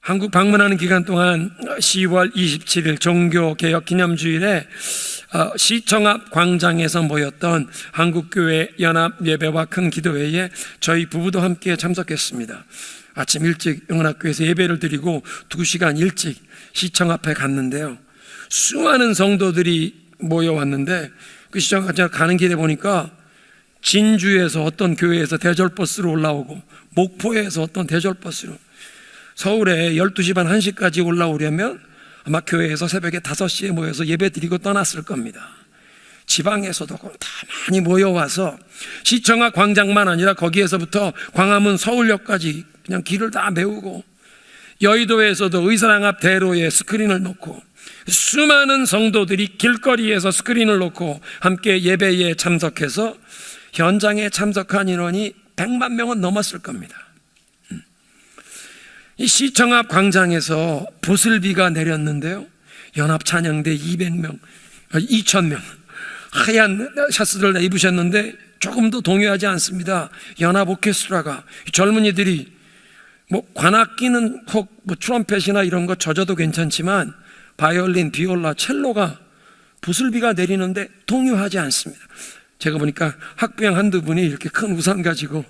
한국 방문하는 기간 동안 10월 27일 종교개혁기념주일에 시청 앞 광장에서 모였던 한국교회 연합예배와 큰 기도회에 저희 부부도 함께 참석했습니다. 아침 일찍 영원학교에서 예배를 드리고 2시간 일찍 시청 앞에 갔는데요, 수많은 성도들이 모여왔는데 그 시청 가는 길에 보니까 진주에서 어떤 교회에서 대절버스로 올라오고, 목포에서 어떤 대절버스로, 서울에 12시 반 1시까지 올라오려면 아마 교회에서 새벽에 5시에 모여서 예배 드리고 떠났을 겁니다. 지방에서도 다 많이 모여와서 시청 앞 광장만 아니라 거기에서부터 광화문 서울역까지 그냥 길을 다 메우고, 여의도에서도 의사랑 앞 대로에 스크린을 놓고 수많은 성도들이 길거리에서 스크린을 놓고 함께 예배에 참석해서 현장에 참석한 인원이 100만 명은 넘었을 겁니다. 이 시청 앞 광장에서 보슬비가 내렸는데요, 연합찬양대 2,000명 하얀 샤츠를 입으셨는데 조금도 동요하지 않습니다. 연합 오케스트라가, 젊은이들이 관악기는 혹 트럼펫이나 이런 거 젖어도 괜찮지만 바이올린, 비올라, 첼로가 보슬비가 내리는데 동요하지 않습니다. 제가 보니까 학부형 한두 분이 이렇게 큰 우산 가지고,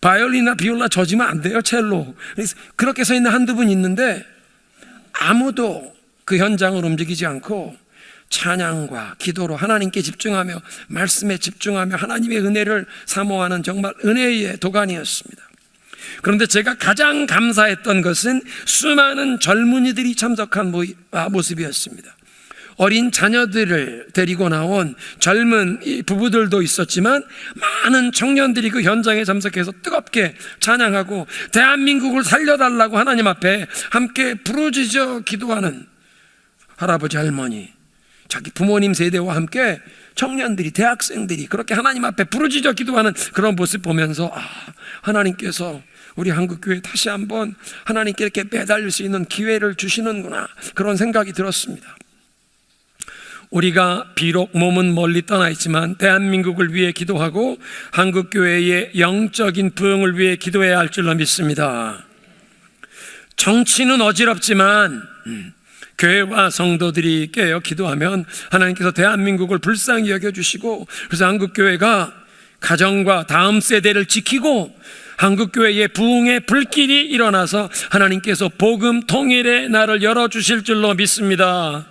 바이올린이나 비올라 젖으면 안 돼요, 첼로. 그렇게 서 있는 한두 분 있는데 아무도 그 현장을 움직이지 않고 찬양과 기도로 하나님께 집중하며 말씀에 집중하며 하나님의 은혜를 사모하는 정말 은혜의 도가니였습니다. 그런데 제가 가장 감사했던 것은 수많은 젊은이들이 참석한 모습이었습니다. 어린 자녀들을 데리고 나온 젊은 부부들도 있었지만 많은 청년들이 그 현장에 참석해서 뜨겁게 찬양하고 대한민국을 살려달라고 하나님 앞에 함께 부르짖어 기도하는 할아버지, 할머니, 자기 부모님 세대와 함께 청년들이, 대학생들이 그렇게 하나님 앞에 부르짖어 기도하는 그런 모습 보면서, 하나님께서 우리 한국교회 다시 한번 하나님께 이렇게 매달릴 수 있는 기회를 주시는구나, 그런 생각이 들었습니다. 우리가 비록 몸은 멀리 떠나 있지만 대한민국을 위해 기도하고 한국교회의 영적인 부흥을 위해 기도해야 할 줄로 믿습니다. 정치는 어지럽지만 교회와 성도들이 깨어 기도하면 하나님께서 대한민국을 불쌍히 여겨주시고, 그래서 한국교회가 가정과 다음 세대를 지키고 한국교회의 부흥의 불길이 일어나서 하나님께서 복음 통일의 날을 열어주실 줄로 믿습니다.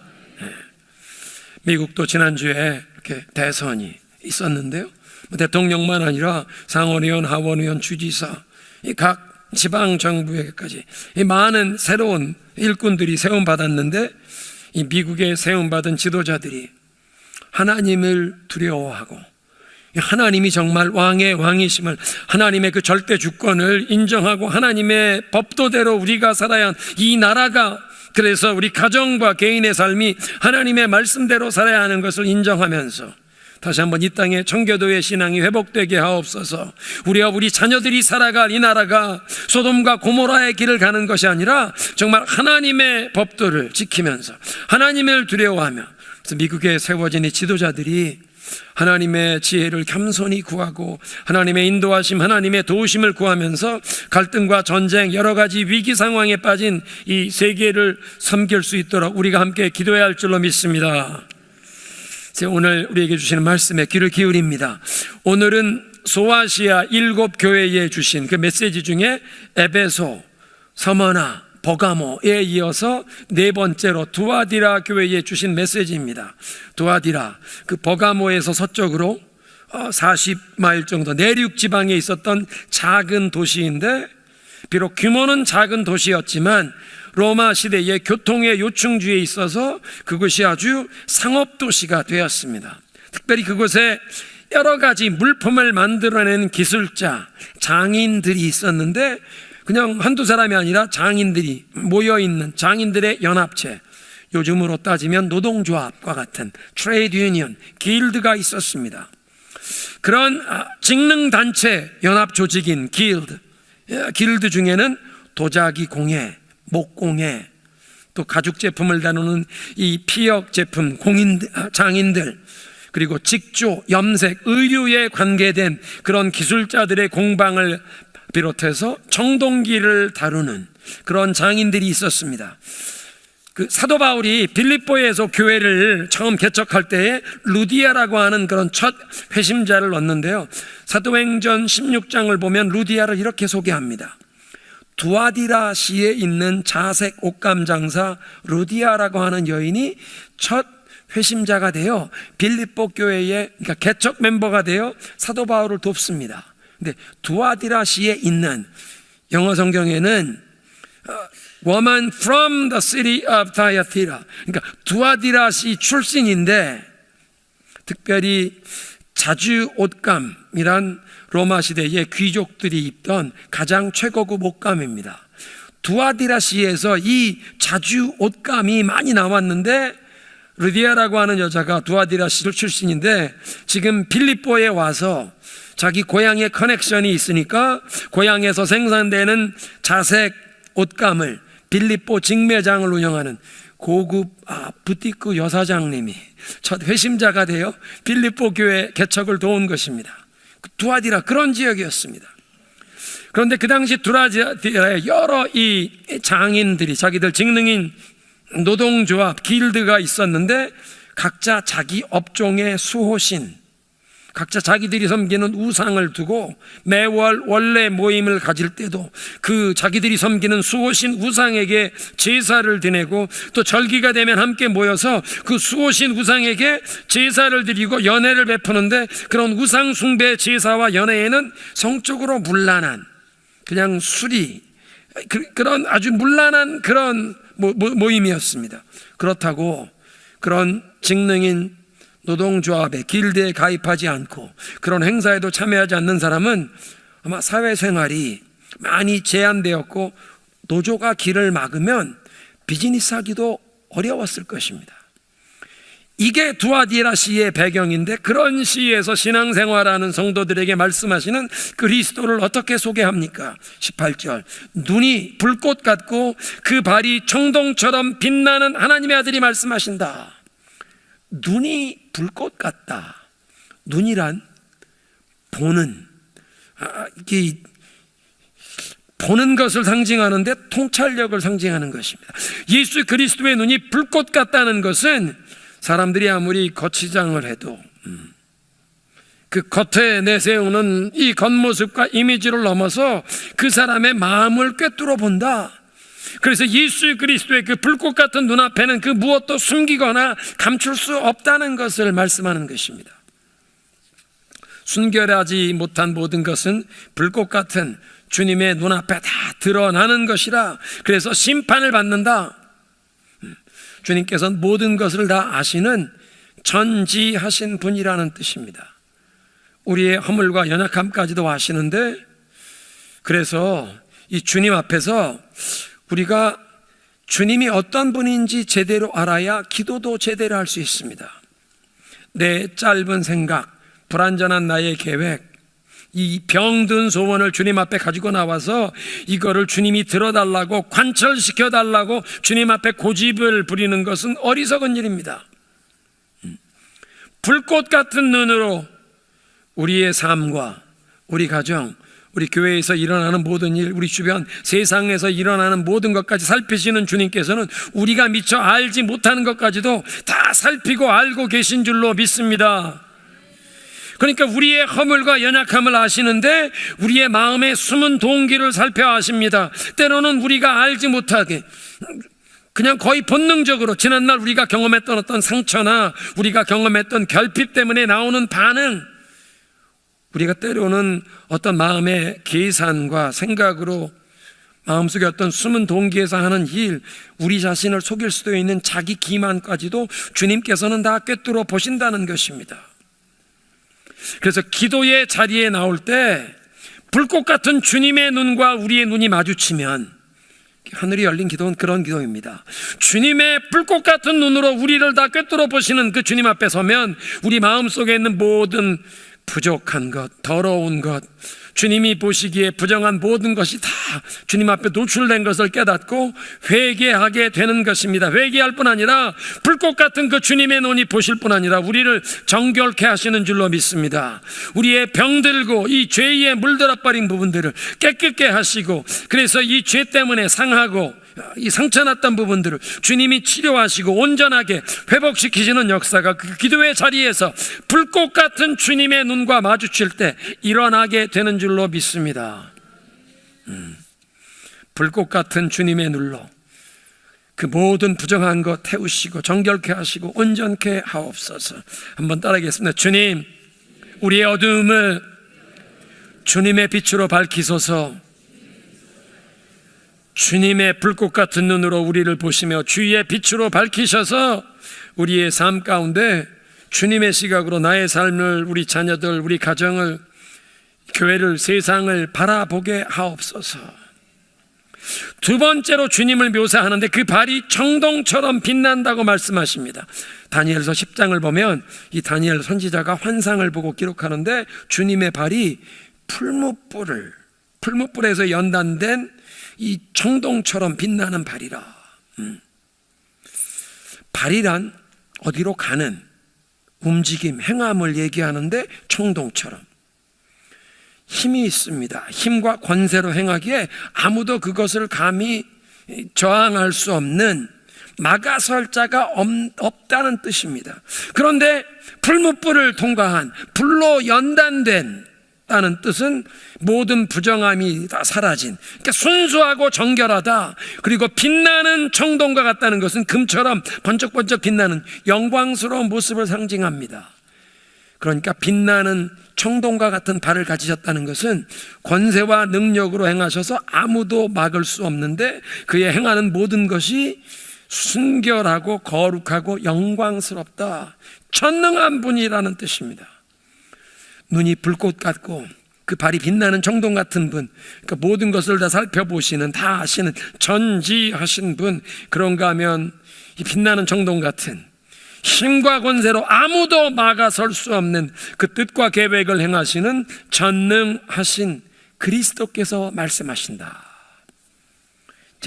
미국도 지난주에 이렇게 대선이 있었는데요, 대통령만 아니라 상원의원, 하원의원, 주지사, 각 지방정부에게까지 많은 새로운 일꾼들이 세움받았는데, 이 미국에 세움받은 지도자들이 하나님을 두려워하고 하나님이 정말 왕의 왕이심을, 하나님의 그 절대 주권을 인정하고 하나님의 법도대로 우리가 살아야 한 이 나라가, 그래서 우리 가정과 개인의 삶이 하나님의 말씀대로 살아야 하는 것을 인정하면서 다시 한번 이 땅에 청교도의 신앙이 회복되게 하옵소서. 우리와 우리 자녀들이 살아갈 이 나라가 소돔과 고모라의 길을 가는 것이 아니라 정말 하나님의 법도를 지키면서 하나님을 두려워하며, 그래서 미국에 세워진 이 지도자들이 하나님의 지혜를 겸손히 구하고 하나님의 인도하심, 하나님의 도우심을 구하면서 갈등과 전쟁, 여러 가지 위기 상황에 빠진 이 세계를 섬길 수 있도록 우리가 함께 기도해야 할 줄로 믿습니다. 오늘 우리에게 주시는 말씀에 귀를 기울입니다. 오늘은 소아시아 7교회에 주신 그 메시지 중에 에베소, 서머나, 버가모에 이어서 4번째로 두아디라 교회에 주신 메시지입니다. 두아디라, 그 버가모에서 서쪽으로 40마일 정도 내륙 지방에 있었던 작은 도시인데, 비록 규모는 작은 도시였지만 로마 시대의 교통의 요충지에 있어서 그것이 아주 상업도시가 되었습니다. 특별히 그곳에 여러 가지 물품을 만들어내는 기술자, 장인들이 있었는데, 그냥 한두 사람이 아니라 장인들이 모여있는 장인들의 연합체, 요즘으로 따지면 노동조합과 같은 트레이드 유니언, 길드가 있었습니다. 그런 직능단체 연합조직인 길드 중에는 도자기 공예, 목공예, 또 가죽 제품을 다루는 이 피역 제품 장인들, 그리고 직조, 염색, 의류에 관계된 그런 기술자들의 공방을 비롯해서 청동기를 다루는 그런 장인들이 있었습니다. 그 사도 바울이 빌립보에서 교회를 처음 개척할 때에 루디아라고 하는 그런 첫 회심자를 넣었는데요, 사도행전 16장을 보면 루디아를 이렇게 소개합니다. 두아디라시에 있는 자색 옷감 장사 루디아라고 하는 여인이 첫 회심자가 되어 빌립보 교회의, 그러니까 개척 멤버가 되어 사도 바울을 돕습니다. 근데 두아디라시에 있는, 영어 성경에는 woman from the city of Thyatira, 그러니까 두아디라시 출신인데 특별히 자주 옷감이란 로마 시대의 귀족들이 입던 가장 최고급 옷감입니다. 두아디라시에서 이 자주 옷감이 많이 나왔는데 루디아라고 하는 여자가 두아디라시 출신인데 지금 빌립보에 와서 자기 고향에 커넥션이 있으니까 고향에서 생산되는 자색 옷감을 빌립보 직매장을 운영하는 고급 부티크 여사장님이 첫 회심자가 되어 빌립보 교회 개척을 도운 것입니다. 두아디라, 그런 지역이었습니다. 그런데 그 당시 두아디라에 여러 이 장인들이, 자기들 직능인 노동조합 길드가 있었는데 각자 자기 업종의 수호신, 각자 자기들이 섬기는 우상을 두고 매월 원래 모임을 가질 때도 그 자기들이 섬기는 수호신 우상에게 제사를 드리고, 또 절기가 되면 함께 모여서 그 수호신 우상에게 제사를 드리고 연회를 베푸는데, 그런 우상 숭배 제사와 연회에는 성적으로 문란한, 그냥 술이 그런 아주 문란한 그런 모임이었습니다. 그렇다고 그런 직능인 노동조합에 길드에 가입하지 않고 그런 행사에도 참여하지 않는 사람은 아마 사회생활이 많이 제한되었고 노조가 길을 막으면 비즈니스 하기도 어려웠을 것입니다. 이게 두아디라시의 배경인데, 그런 시에서 신앙생활하는 성도들에게 말씀하시는 그리스도를 어떻게 소개합니까? 18절, 눈이 불꽃 같고 그 발이 청동처럼 빛나는 하나님의 아들이 말씀하신다. 눈이 불꽃 같다. 눈이란 보는, 보는 것을 상징하는데 통찰력을 상징하는 것입니다. 예수 그리스도의 눈이 불꽃 같다는 것은 사람들이 아무리 거치장을 해도 그 겉에 내세우는 이 겉모습과 이미지를 넘어서 그 사람의 마음을 꿰뚫어 본다. 그래서 예수 그리스도의 그 불꽃 같은 눈앞에는 그 무엇도 숨기거나 감출 수 없다는 것을 말씀하는 것입니다. 순결하지 못한 모든 것은 불꽃 같은 주님의 눈앞에 다 드러나는 것이라, 그래서 심판을 받는다. 주님께서는 모든 것을 다 아시는 전지하신 분이라는 뜻입니다. 우리의 허물과 연약함까지도 아시는데, 그래서 이 주님 앞에서 우리가 주님이 어떤 분인지 제대로 알아야 기도도 제대로 할 수 있습니다. 내 짧은 생각, 불완전한 나의 계획, 이 병든 소원을 주님 앞에 가지고 나와서 이거를 주님이 들어달라고, 관철시켜 달라고 주님 앞에 고집을 부리는 것은 어리석은 일입니다. 불꽃 같은 눈으로 우리의 삶과 우리 가정, 우리 교회에서 일어나는 모든 일, 우리 주변 세상에서 일어나는 모든 것까지 살피시는 주님께서는 우리가 미처 알지 못하는 것까지도 다 살피고 알고 계신 줄로 믿습니다. 그러니까 우리의 허물과 연약함을 아시는데 우리의 마음의 숨은 동기를 살펴 아십니다. 때로는 우리가 알지 못하게 그냥 거의 본능적으로 지난날 우리가 경험했던 어떤 상처나 우리가 경험했던 결핍 때문에 나오는 반응, 우리가 때로는 어떤 마음의 계산과 생각으로 마음속에 어떤 숨은 동기에서 하는 일, 우리 자신을 속일 수도 있는 자기 기만까지도 주님께서는 다 꿰뚫어 보신다는 것입니다. 그래서 기도의 자리에 나올 때 불꽃 같은 주님의 눈과 우리의 눈이 마주치면 하늘이 열린 기도는 그런 기도입니다. 주님의 불꽃 같은 눈으로 우리를 다 꿰뚫어 보시는 그 주님 앞에 서면 우리 마음속에 있는 모든 부족한 것, 더러운 것, 주님이 보시기에 부정한 모든 것이 다 주님 앞에 노출된 것을 깨닫고 회개하게 되는 것입니다. 회개할 뿐 아니라 불꽃 같은 그 주님의 눈이 보실 뿐 아니라 우리를 정결케 하시는 줄로 믿습니다. 우리의 병들고 이 죄에 물들어버린 부분들을 깨끗게 하시고, 그래서 이 죄 때문에 상하고 이 상처났던 부분들을 주님이 치료하시고 온전하게 회복시키시는 역사가 그 기도의 자리에서 불꽃 같은 주님의 눈과 마주칠 때 일어나게 되는 줄로 믿습니다. 불꽃 같은 주님의 눈로 그 모든 부정한 것 태우시고 정결케 하시고 온전케 하옵소서. 한번 따라하겠습니다. 주님, 우리의 어두움을 주님의 빛으로 밝히소서. 주님의 불꽃 같은 눈으로 우리를 보시며 주의 빛으로 밝히셔서 우리의 삶 가운데 주님의 시각으로 나의 삶을, 우리 자녀들, 우리 가정을, 교회를, 세상을 바라보게 하옵소서. 두 번째로 주님을 묘사하는데 그 발이 청동처럼 빛난다고 말씀하십니다. 다니엘서 10장을 보면 이 다니엘 선지자가 환상을 보고 기록하는데 주님의 발이 풀무불에서 연단된 이 청동처럼 빛나는 발이라. 발이란 어디로 가는 움직임, 행함을 얘기하는데 청동처럼 힘이 있습니다. 힘과 권세로 행하기에 아무도 그것을 감히 저항할 수 없는, 막아설 자가 없다는 뜻입니다. 그런데 풀무불을 통과한, 불로 연단된 다는 뜻은 모든 부정함이 다 사라진, 그러니까 순수하고 정결하다. 그리고 빛나는 청동과 같다는 것은 금처럼 번쩍번쩍 빛나는 영광스러운 모습을 상징합니다. 그러니까 빛나는 청동과 같은 발을 가지셨다는 것은 권세와 능력으로 행하셔서 아무도 막을 수 없는데 그의 행하는 모든 것이 순결하고 거룩하고 영광스럽다, 전능한 분이라는 뜻입니다. 눈이 불꽃 같고 그 발이 빛나는 청동 같은 분, 그러니까 모든 것을 다 살펴보시는, 다 아시는, 전지하신 분, 그런가 하면 이 빛나는 청동 같은 힘과 권세로 아무도 막아설 수 없는 그 뜻과 계획을 행하시는 전능하신 그리스도께서 말씀하신다.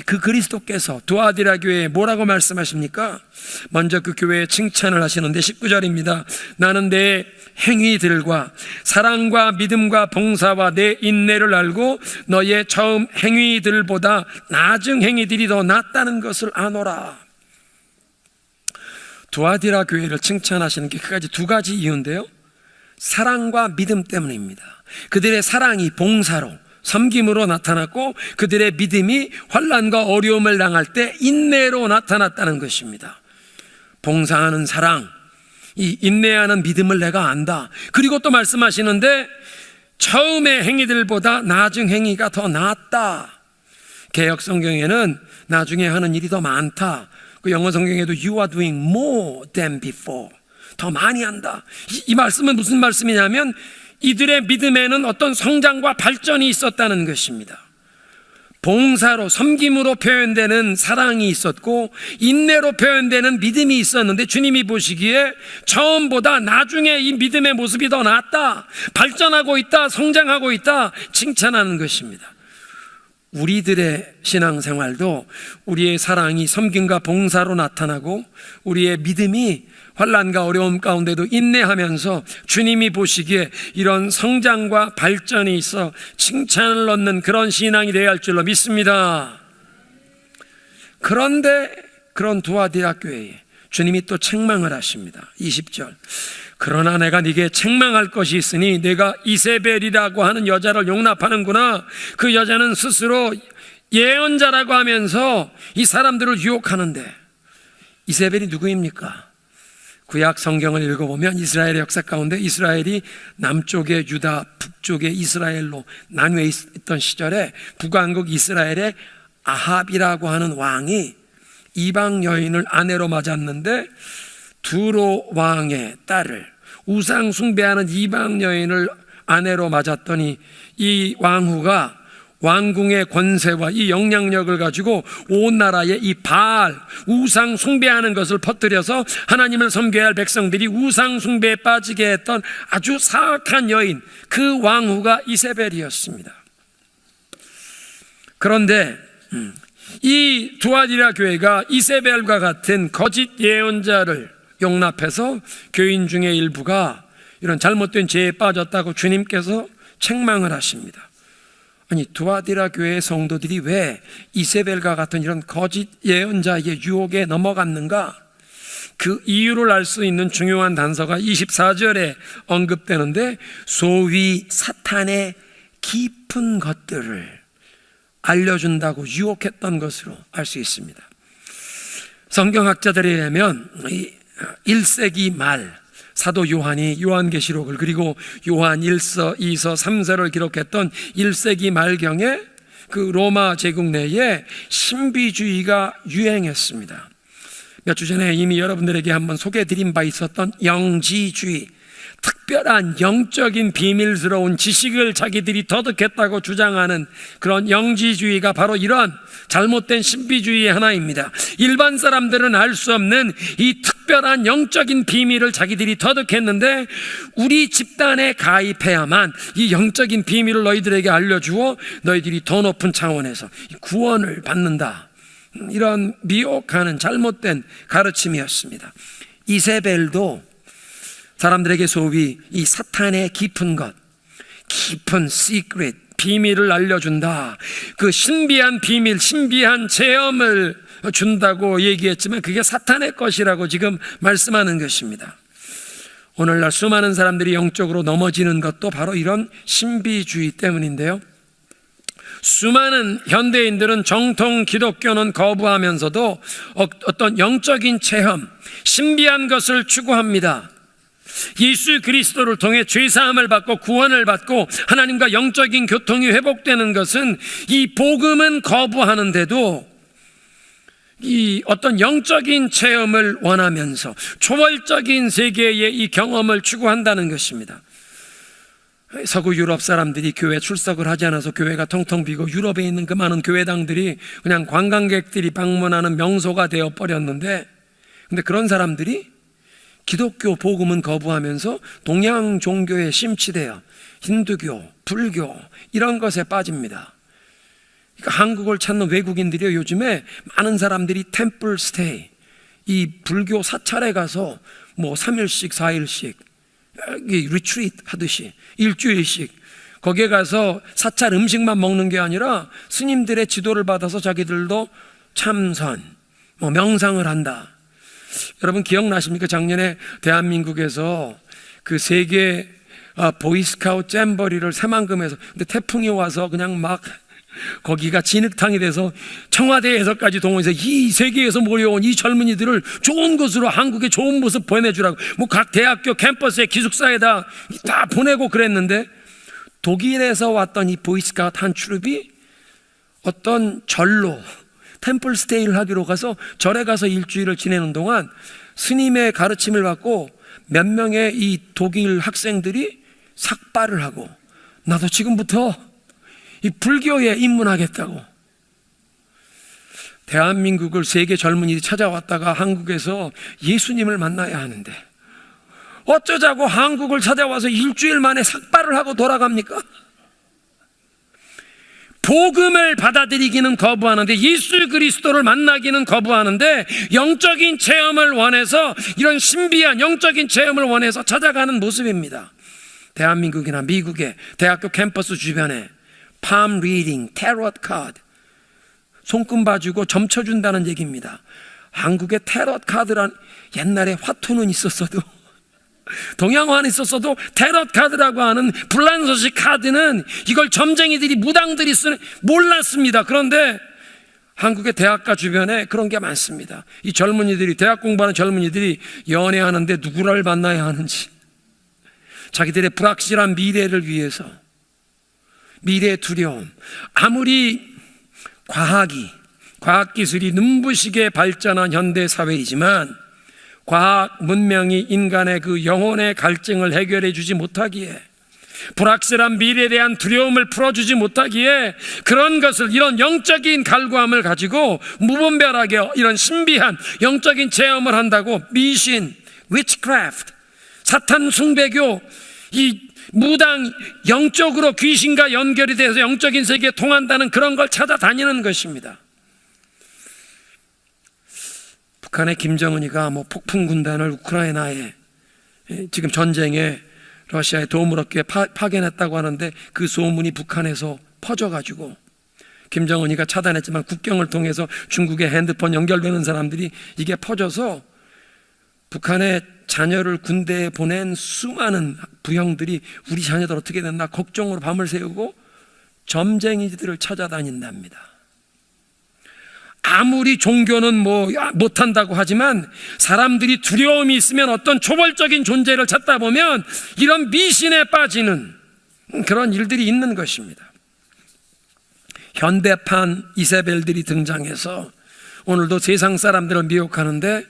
그 그리스도께서 두아디라 교회에 뭐라고 말씀하십니까? 먼저 그 교회에 칭찬을 하시는데 19절입니다. 나는 내 행위들과 사랑과 믿음과 봉사와 내 인내를 알고 너의 처음 행위들보다 나중 행위들이 더 낫다는 것을 아노라. 두아디라 교회를 칭찬하시는 게 크게 두 가지 이유인데요, 사랑과 믿음 때문입니다. 그들의 사랑이 봉사로, 섬김으로 나타났고 그들의 믿음이 환난과 어려움을 당할 때 인내로 나타났다는 것입니다. 봉사하는 사랑, 이 인내하는 믿음을 내가 안다. 그리고 또 말씀하시는데 처음의 행위들보다 나중 행위가 더 낫다. 개역 성경에는 나중에 하는 일이 더 많다. 그 영어 성경에도 You are doing more than before, 더 많이 한다. 이 말씀은 무슨 말씀이냐면 이들의 믿음에는 어떤 성장과 발전이 있었다는 것입니다. 봉사로, 섬김으로 표현되는 사랑이 있었고 인내로 표현되는 믿음이 있었는데 주님이 보시기에 처음보다 나중에 이 믿음의 모습이 더 낫다, 발전하고 있다, 성장하고 있다, 칭찬하는 것입니다. 우리들의 신앙생활도 우리의 사랑이 섬김과 봉사로 나타나고 우리의 믿음이 환난과 어려움 가운데도 인내하면서 주님이 보시기에 이런 성장과 발전이 있어 칭찬을 얻는 그런 신앙이 되어야 할 줄로 믿습니다. 그런데 그런 두아디라 교회에 주님이 또 책망을 하십니다. 20절. 그러나 내가 네게 책망할 것이 있으니 내가 이세벨이라고 하는 여자를 용납하는구나. 그 여자는 스스로 예언자라고 하면서 이 사람들을 유혹하는데, 이세벨이 누구입니까? 구약 성경을 읽어보면 이스라엘의 역사 가운데 이스라엘이 남쪽의 유다, 북쪽의 이스라엘로 나뉘어 있던 시절에 북왕국 이스라엘의 아합이라고 하는 왕이 이방 여인을 아내로 맞았는데 두로 왕의 딸을, 우상 숭배하는 이방 여인을 아내로 맞았더니 이 왕후가 왕궁의 권세와 이 영향력을 가지고 온 나라에 이 바알 우상 숭배하는 것을 퍼뜨려서 하나님을 섬겨야 할 백성들이 우상 숭배에 빠지게 했던 아주 사악한 여인, 그 왕후가 이세벨이었습니다. 그런데 이 두아디라 교회가 이세벨과 같은 거짓 예언자를 용납해서 교인 중에 일부가 이런 잘못된 죄에 빠졌다고 주님께서 책망을 하십니다. 아니, 두아디라 교회의 성도들이 왜 이세벨과 같은 이런 거짓 예언자의 유혹에 넘어갔는가? 그 이유를 알 수 있는 중요한 단서가 24절에 언급되는데, 소위 사탄의 깊은 것들을 알려준다고 유혹했던 것으로 알 수 있습니다. 성경학자들에 의하면 1세기 말 사도 요한이 요한계시록을, 그리고 요한 1서, 2서, 3서를 기록했던 1세기 말경에 그 로마 제국 내에 신비주의가 유행했습니다. 몇 주 전에 이미 여러분들에게 한번 소개해드린 바 있었던 영지주의, 특별한 영적인 비밀스러운 지식을 자기들이 터득했다고 주장하는 그런 영지주의가 바로 이런 잘못된 신비주의의 하나입니다. 일반 사람들은 알 수 없는 이 특별한 영적인 비밀을 자기들이 터득했는데, 우리 집단에 가입해야만 이 영적인 비밀을 너희들에게 알려주어 너희들이 더 높은 차원에서 구원을 받는다, 이런 미혹하는 잘못된 가르침이었습니다. 이세벨도 사람들에게 소위 이 사탄의 깊은 것, 깊은 시크릿, 비밀을 알려준다, 그 신비한 비밀, 신비한 체험을 준다고 얘기했지만 그게 사탄의 것이라고 지금 말씀하는 것입니다. 오늘날 수많은 사람들이 영적으로 넘어지는 것도 바로 이런 신비주의 때문인데요, 수많은 현대인들은 정통 기독교는 거부하면서도 어떤 영적인 체험, 신비한 것을 추구합니다. 예수 그리스도를 통해 죄사함을 받고 구원을 받고 하나님과 영적인 교통이 회복되는 것은, 이 복음은 거부하는데도 이 어떤 영적인 체험을 원하면서 초월적인 세계의 이 경험을 추구한다는 것입니다. 서구 유럽 사람들이 교회 출석을 하지 않아서 교회가 텅텅 비고 유럽에 있는 그 많은 교회당들이 그냥 관광객들이 방문하는 명소가 되어 버렸는데, 근데 그런 사람들이 기독교 복음은 거부하면서 동양 종교에 심취되어 힌두교, 불교 이런 것에 빠집니다. 그러니까 한국을 찾는 외국인들이 요즘에 많은 사람들이 템플 스테이, 이 불교 사찰에 가서 뭐 3일씩 4일씩 리트리트 하듯이 일주일씩 거기에 가서 사찰 음식만 먹는 게 아니라 스님들의 지도를 받아서 자기들도 참선, 명상을 한다. 여러분 기억나십니까? 작년에 대한민국에서 그 세계 보이스카우트 잼버리를 새만금에서, 근데 태풍이 와서 그냥 막 거기가 진흙탕이 돼서 청와대에서까지 동원해서 이 세계에서 몰려온 이 젊은이들을 좋은 곳으로, 한국의 좋은 모습 보내주라고 뭐 각 대학교 캠퍼스에 기숙사에다 다 보내고 그랬는데, 독일에서 왔던 이 보이스카우트 한 추룹이 어떤 절로 템플 스테이를 하기로 가서 절에 가서 일주일을 지내는 동안 스님의 가르침을 받고 몇 명의 이 독일 학생들이 삭발을 하고, 나도 지금부터 이 불교에 입문하겠다고. 대한민국을 세계 젊은이들이 찾아왔다가 한국에서 예수님을 만나야 하는데 어쩌자고 한국을 찾아와서 일주일 만에 삭발을 하고 돌아갑니까? 복음을 받아들이기는 거부하는데, 예수 그리스도를 만나기는 거부하는데, 영적인 체험을 원해서, 이런 신비한 영적인 체험을 원해서 찾아가는 모습입니다. 대한민국이나 미국의 대학교 캠퍼스 주변에 palm reading, tarot card, 손금 봐주고 점쳐준다는 얘기입니다. 한국의 tarot card란, 옛날에 화투는 있었어도 동양화는 있었어도 테럿 카드라고 하는 불란서식 카드는 이걸 점쟁이들이, 무당들이 쓰는, 몰랐습니다. 그런데 한국의 대학가 주변에 그런 게 많습니다. 이 젊은이들이, 대학 공부하는 젊은이들이 연애하는데 누구를 만나야 하는지, 자기들의 불확실한 미래를 위해서, 미래의 두려움, 아무리 과학기술이 눈부시게 발전한 현대 사회이지만 과학 문명이 인간의 그 영혼의 갈증을 해결해 주지 못하기에 불확실한 미래에 대한 두려움을 풀어주지 못하기에 그런 것을, 이런 영적인 갈구함을 가지고 무분별하게 이런 신비한 영적인 체험을 한다고 미신, witchcraft, 사탄 숭배교, 이 무당, 영적으로 귀신과 연결이 돼서 영적인 세계에 통한다는 그런 걸 찾아다니는 것입니다. 북한의 김정은이가 폭풍 군단을 우크라이나에 지금 전쟁에 러시아의 도움을 얻기 위해 파견했다고 하는데, 그 소문이 북한에서 퍼져가지고 김정은이가 차단했지만 국경을 통해서 중국의 핸드폰 연결되는 사람들이 이게 퍼져서 북한의 자녀를 군대에 보낸 수많은 부형들이 우리 자녀들 어떻게 됐나 걱정으로 밤을 새우고 점쟁이들을 찾아다닌답니다. 아무리 종교는 못한다고 하지만 사람들이 두려움이 있으면 어떤 초벌적인 존재를 찾다 보면 이런 미신에 빠지는 그런 일들이 있는 것입니다. 현대판 이세벨들이 등장해서 오늘도 세상 사람들을 미혹하는데,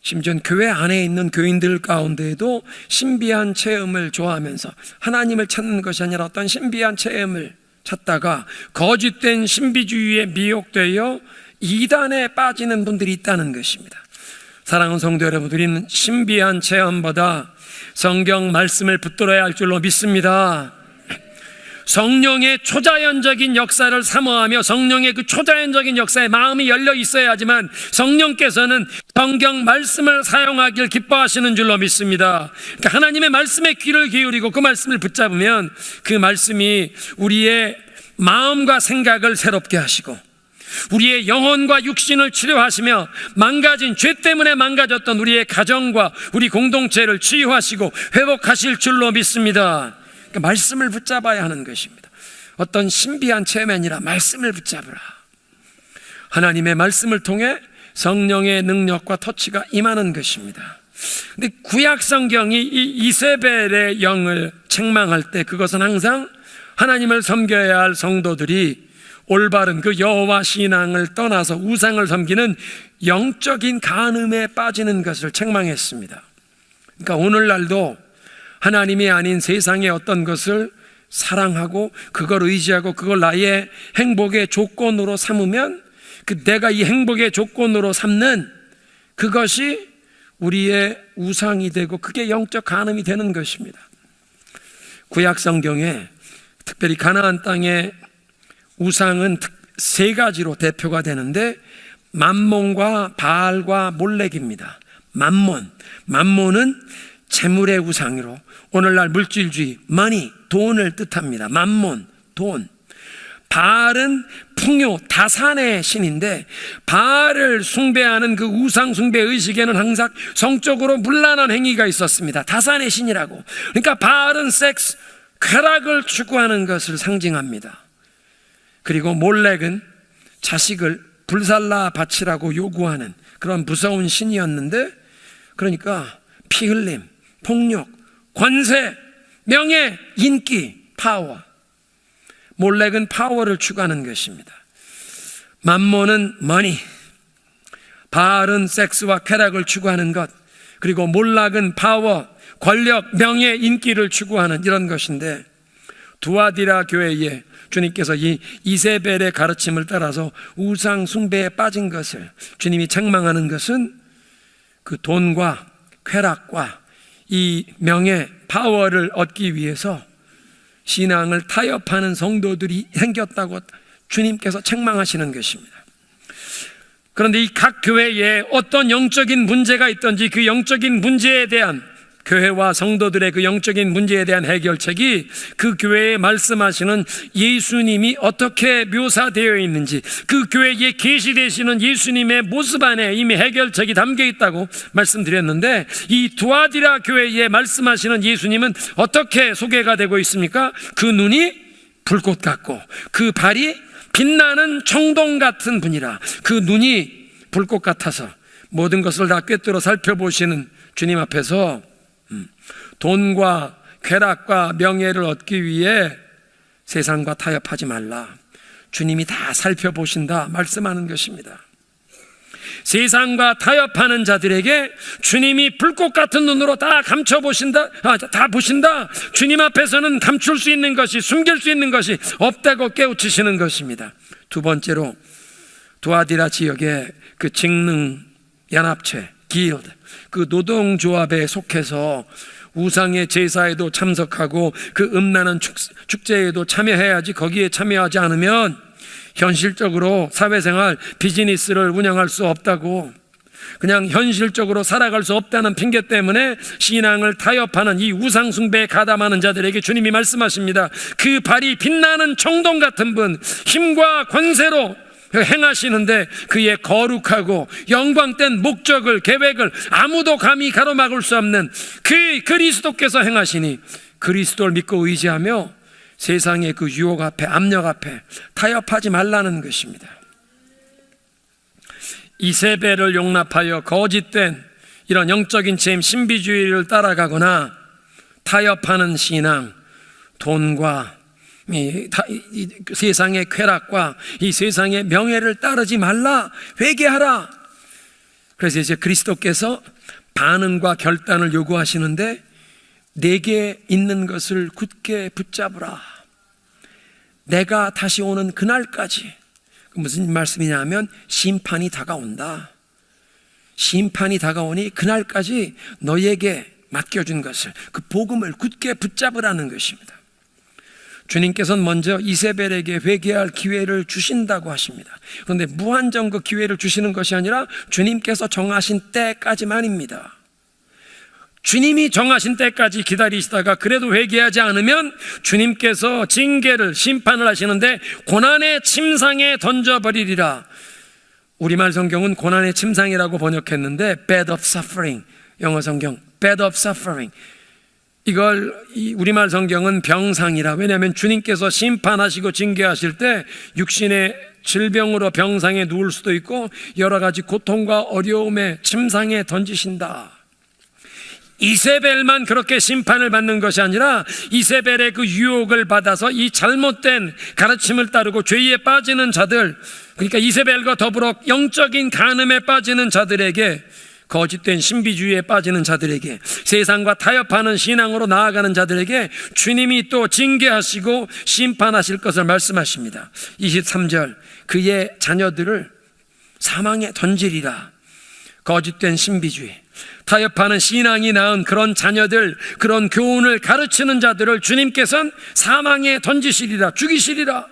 심지어 교회 안에 있는 교인들 가운데에도 신비한 체험을 좋아하면서 하나님을 찾는 것이 아니라 어떤 신비한 체험을 찾다가 거짓된 신비주의에 미혹되어 이단에 빠지는 분들이 있다는 것입니다. 사랑하는 성도 여러분, 우리는 신비한 체험보다 성경 말씀을 붙들어야 할 줄로 믿습니다. 성령의 초자연적인 역사를 사모하며 성령의 그 초자연적인 역사에 마음이 열려 있어야 하지만 성령께서는 성경 말씀을 사용하길 기뻐하시는 줄로 믿습니다. 그러니까 하나님의 말씀에 귀를 기울이고 그 말씀을 붙잡으면 그 말씀이 우리의 마음과 생각을 새롭게 하시고 우리의 영혼과 육신을 치료하시며 망가진, 죄 때문에 망가졌던 우리의 가정과 우리 공동체를 치유하시고 회복하실 줄로 믿습니다. 그러니까 말씀을 붙잡아야 하는 것입니다. 어떤 신비한 체험이 아니라 말씀을 붙잡으라. 하나님의 말씀을 통해 성령의 능력과 터치가 임하는 것입니다. 근데 구약 성경이 이 이세벨의 영을 책망할 때 그것은 항상 하나님을 섬겨야 할 성도들이 올바른 그 여호와 신앙을 떠나서 우상을 섬기는 영적인 간음에 빠지는 것을 책망했습니다. 그러니까 오늘날도 하나님이 아닌 세상의 어떤 것을 사랑하고 그걸 의지하고 그걸 나의 행복의 조건으로 삼으면 내가 이 행복의 조건으로 삼는 그것이 우리의 우상이 되고 그게 영적 간음이 되는 것입니다. 구약 성경에 특별히 가나안 땅의 우상은 세 가지로 대표가 되는데, 맘몬과 바알과 몰렉입니다. 맘몬은 재물의 우상으로 오늘날 물질주의, money, 돈을 뜻합니다. 맘몬, 돈. 바알은 풍요, 다산의 신인데 바알을 숭배하는 그 우상 숭배 의식에는 항상 성적으로 문란한 행위가 있었습니다. 다산의 신이라고. 그러니까 바알은 섹스, 쾌락을 추구하는 것을 상징합니다. 그리고 몰렉은 자식을 불살라 바치라고 요구하는 그런 무서운 신이었는데, 그러니까 피 흘림, 폭력, 권세, 명예, 인기, 파워. 몰렉은 파워를 추구하는 것입니다. 맘몬은 머니, 바알은 섹스와 쾌락을 추구하는 것, 그리고 몰락은 파워, 권력, 명예, 인기를 추구하는 이런 것인데, 두아디라 교회에 주님께서 이 이세벨의 가르침을 따라서 우상 숭배에 빠진 것을 주님이 책망하는 것은 그 돈과 쾌락과 이 명예, 파워를 얻기 위해서 신앙을 타협하는 성도들이 생겼다고 주님께서 책망하시는 것입니다. 그런데 이 각 교회에 어떤 영적인 문제가 있든지 그 영적인 문제에 대한, 교회와 성도들의 그 영적인 문제에 대한 해결책이 그 교회에 말씀하시는 예수님이 어떻게 묘사되어 있는지, 그 교회에 계시되시는 예수님의 모습 안에 이미 해결책이 담겨 있다고 말씀드렸는데, 이 두아디라 교회에 말씀하시는 예수님은 어떻게 소개가 되고 있습니까? 그 눈이 불꽃 같고 그 발이 빛나는 청동 같은 분이라. 그 눈이 불꽃 같아서 모든 것을 다 꿰뚫어 살펴보시는 주님 앞에서 돈과 쾌락과 명예를 얻기 위해 세상과 타협하지 말라. 주님이 다 살펴보신다 말씀하는 것입니다. 세상과 타협하는 자들에게 주님이 불꽃 같은 눈으로 다 감춰보신다, 다 보신다. 주님 앞에서는 감출 수 있는 것이, 숨길 수 있는 것이 없다고 깨우치시는 것입니다. 두 번째로 두아디라 지역의 그 직능 연합체 기일드, 그 노동조합에 속해서 우상의 제사에도 참석하고 그 음란한 축제에도 참여해야지, 거기에 참여하지 않으면 현실적으로 사회생활, 비즈니스를 운영할 수 없다고, 그냥 현실적으로 살아갈 수 없다는 핑계 때문에 신앙을 타협하는 이 우상숭배에 가담하는 자들에게 주님이 말씀하십니다. 그 발이 빛나는 청동 같은 분, 힘과 권세로 행하시는데 그의 거룩하고 영광된 목적을, 계획을 아무도 감히 가로막을 수 없는 그 그리스도께서 행하시니 그리스도를 믿고 의지하며 세상의 그 유혹 앞에, 압력 앞에 타협하지 말라는 것입니다. 이세벨을 용납하여 거짓된 이런 영적인 잼, 신비주의를 따라가거나 타협하는 신앙, 돈과 이 세상의 쾌락과 이 세상의 명예를 따르지 말라, 회개하라. 그래서 이제 그리스도께서 반응과 결단을 요구하시는데 내게 있는 것을 굳게 붙잡으라. 내가 다시 오는 그날까지. 무슨 말씀이냐면 심판이 다가온다. 심판이 다가오니 그날까지 너에게 맡겨준 것을, 그 복음을 굳게 붙잡으라는 것입니다. 주님께서는 먼저 이세벨에게 회개할 기회를 주신다고 하십니다. 그런데 무한정 그 기회를 주시는 것이 아니라 주님께서 정하신 때까지만입니다. 주님이 정하신 때까지 기다리시다가 그래도 회개하지 않으면 주님께서 징계를, 심판을 하시는데 고난의 침상에 던져버리리라. 우리말 성경은 고난의 침상이라고 번역했는데 bed of suffering, 영어 성경 bed of suffering, 이걸 우리말 성경은 병상이라. 왜냐하면 주님께서 심판하시고 징계하실 때 육신의 질병으로 병상에 누울 수도 있고 여러 가지 고통과 어려움의 침상에 던지신다. 이세벨만 그렇게 심판을 받는 것이 아니라 이세벨의 그 유혹을 받아서 이 잘못된 가르침을 따르고 죄에 빠지는 자들, 그러니까 이세벨과 더불어 영적인 간음에 빠지는 자들에게, 거짓된 신비주의에 빠지는 자들에게, 세상과 타협하는 신앙으로 나아가는 자들에게 주님이 또 징계하시고 심판하실 것을 말씀하십니다. 23절, 그의 자녀들을 사망에 던지리라. 거짓된 신비주의, 타협하는 신앙이 낳은 그런 자녀들, 그런 교훈을 가르치는 자들을 주님께서는 사망에 던지시리라, 죽이시리라.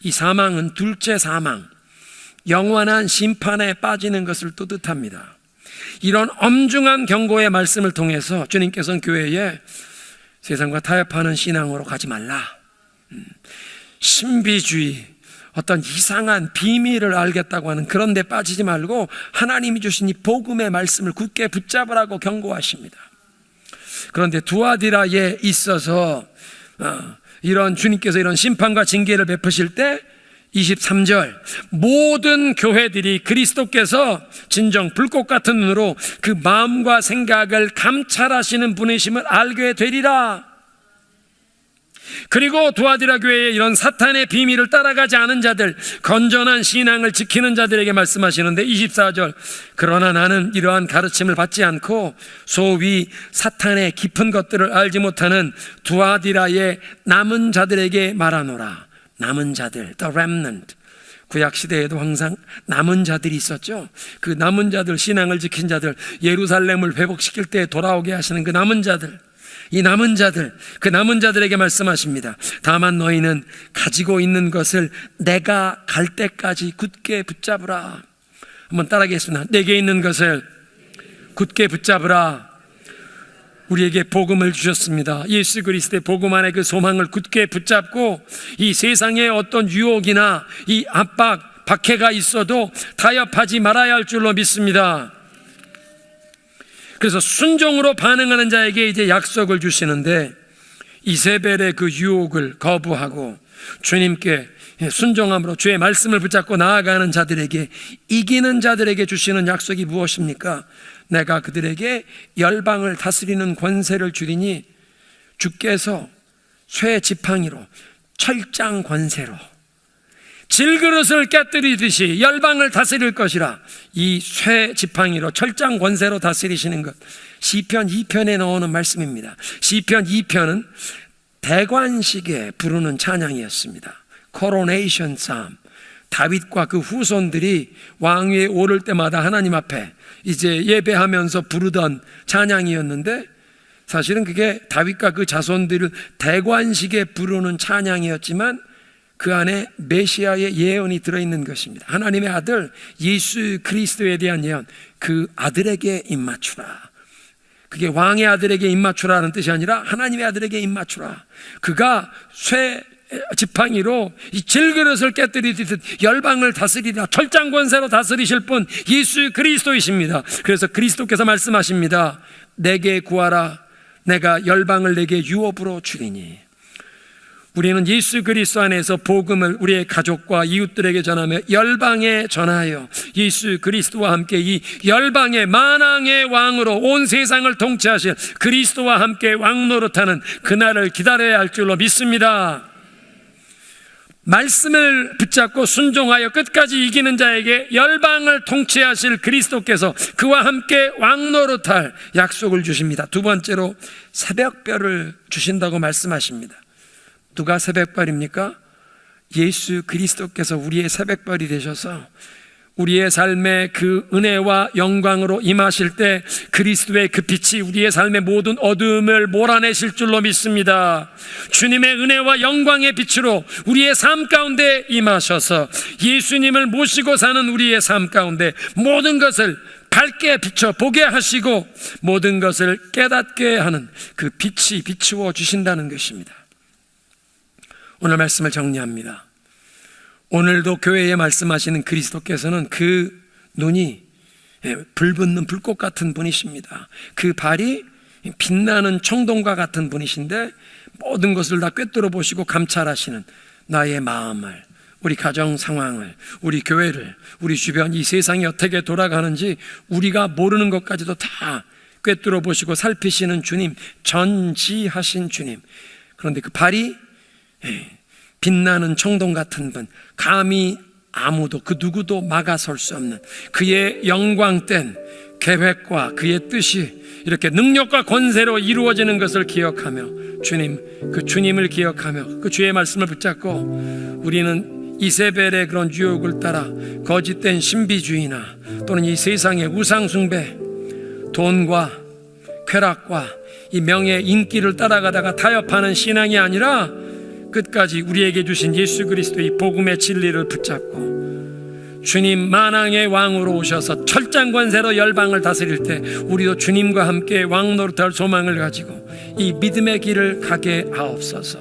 이 사망은 둘째 사망, 영원한 심판에 빠지는 것을 또 뜻합니다. 이런 엄중한 경고의 말씀을 통해서 주님께서는 교회에 세상과 타협하는 신앙으로 가지 말라, 신비주의, 어떤 이상한 비밀을 알겠다고 하는 그런 데 빠지지 말고 하나님이 주신 이 복음의 말씀을 굳게 붙잡으라고 경고하십니다. 그런데 두아디라에 있어서 이런 주님께서 이런 심판과 징계를 베푸실 때 23절, 모든 교회들이 그리스도께서 진정 불꽃 같은 눈으로 그 마음과 생각을 감찰하시는 분이심을 알게 되리라. 그리고 두아디라 교회에 이런 사탄의 비밀을 따라가지 않은 자들, 건전한 신앙을 지키는 자들에게 말씀하시는데 24절, 그러나 나는 이러한 가르침을 받지 않고 소위 사탄의 깊은 것들을 알지 못하는 두아디라의 남은 자들에게 말하노라. 남은 자들, the remnant. 구약 시대에도 항상 남은 자들이 있었죠. 그 남은 자들, 신앙을 지킨 자들, 예루살렘을 회복시킬 때 돌아오게 하시는 그 남은 자들, 이 남은 자들, 그 남은 자들에게 말씀하십니다. 다만 너희는 가지고 있는 것을 내가 갈 때까지 굳게 붙잡으라. 한번 따라하겠습니다. 내게 있는 것을 굳게 붙잡으라. 우리에게 복음을 주셨습니다. 예수 그리스도의 복음 안에 그 소망을 굳게 붙잡고 이 세상에 어떤 유혹이나 이 압박, 박해가 있어도 타협하지 말아야 할 줄로 믿습니다. 그래서 순종으로 반응하는 자에게 이제 약속을 주시는데, 이세벨의 그 유혹을 거부하고 주님께 순종함으로 주의 말씀을 붙잡고 나아가는 자들에게, 이기는 자들에게 주시는 약속이 무엇입니까? 내가 그들에게 열방을 다스리는 권세를 주리니 주께서 쇠 지팡이로 철장 권세로 질그릇을 깨뜨리듯이 열방을 다스릴 것이라. 이 쇠 지팡이로 철장 권세로 다스리시는 것, 시편 2편에 나오는 말씀입니다. 시편 2편은 대관식에 부르는 찬양이었습니다. 코로네이션 삶, 다윗과 그 후손들이 왕위에 오를 때마다 하나님 앞에 이제 예배하면서 부르던 찬양이었는데, 사실은 그게 다윗과 그 자손들을 대관식에 부르는 찬양이었지만 그 안에 메시아의 예언이 들어있는 것입니다. 하나님의 아들 예수 그리스도에 대한 예언, 그 아들에게 입맞추라. 그게 왕의 아들에게 입맞추라는 뜻이 아니라 하나님의 아들에게 입맞추라. 그가 쇠 지팡이로 이 질그릇을 깨뜨리듯 열방을 다스리라. 철장 권세로 다스리실 분 예수 그리스도이십니다. 그래서 그리스도께서 말씀하십니다. 내게 구하라. 내가 열방을 내게 유업으로 주리니. 우리는 예수 그리스도 안에서 복음을 우리의 가족과 이웃들에게 전하며 열방에 전하여 예수 그리스도와 함께 이 열방의 만왕의 왕으로 온 세상을 통치하실 그리스도와 함께 왕노릇하는 그날을 기다려야 할 줄로 믿습니다. 말씀을 붙잡고 순종하여 끝까지 이기는 자에게 열방을 통치하실 그리스도께서 그와 함께 왕노릇할 약속을 주십니다. 두 번째로 새벽별을 주신다고 말씀하십니다. 누가 새벽별입니까? 예수 그리스도께서 우리의 새벽별이 되셔서 우리의 삶에 그 은혜와 영광으로 임하실 때 그리스도의 그 빛이 우리의 삶의 모든 어두움을 몰아내실 줄로 믿습니다. 주님의 은혜와 영광의 빛으로 우리의 삶 가운데 임하셔서 예수님을 모시고 사는 우리의 삶 가운데 모든 것을 밝게 비춰 보게 하시고 모든 것을 깨닫게 하는 그 빛이 비추어 주신다는 것입니다. 오늘 말씀을 정리합니다. 오늘도 교회에 말씀하시는 그리스도께서는 그 눈이 불붙는 불꽃 같은 분이십니다. 그 발이 빛나는 청동과 같은 분이신데 모든 것을 다 꿰뚫어 보시고 감찰하시는 나의 마음을, 우리 가정 상황을, 우리 교회를, 우리 주변 이 세상이 어떻게 돌아가는지 우리가 모르는 것까지도 다 꿰뚫어 보시고 살피시는 주님, 전지하신 주님. 그런데 그 발이 빛나는 청동 같은 분, 감히 아무도 그 누구도 막아설 수 없는 그의 영광된 계획과 그의 뜻이 이렇게 능력과 권세로 이루어지는 것을 기억하며 주님, 그 주님을 기억하며 그 주의 말씀을 붙잡고 우리는 이세벨의 그런 유혹을 따라 거짓된 신비주의나 또는 이 세상의 우상숭배, 돈과 쾌락과 이 명예, 인기를 따라가다가 타협하는 신앙이 아니라 끝까지 우리에게 주신 예수 그리스도의 복음의 진리를 붙잡고 주님 만왕의 왕으로 오셔서 철장 권세로 열방을 다스릴 때 우리도 주님과 함께 왕노릇할 소망을 가지고 이 믿음의 길을 가게 하옵소서.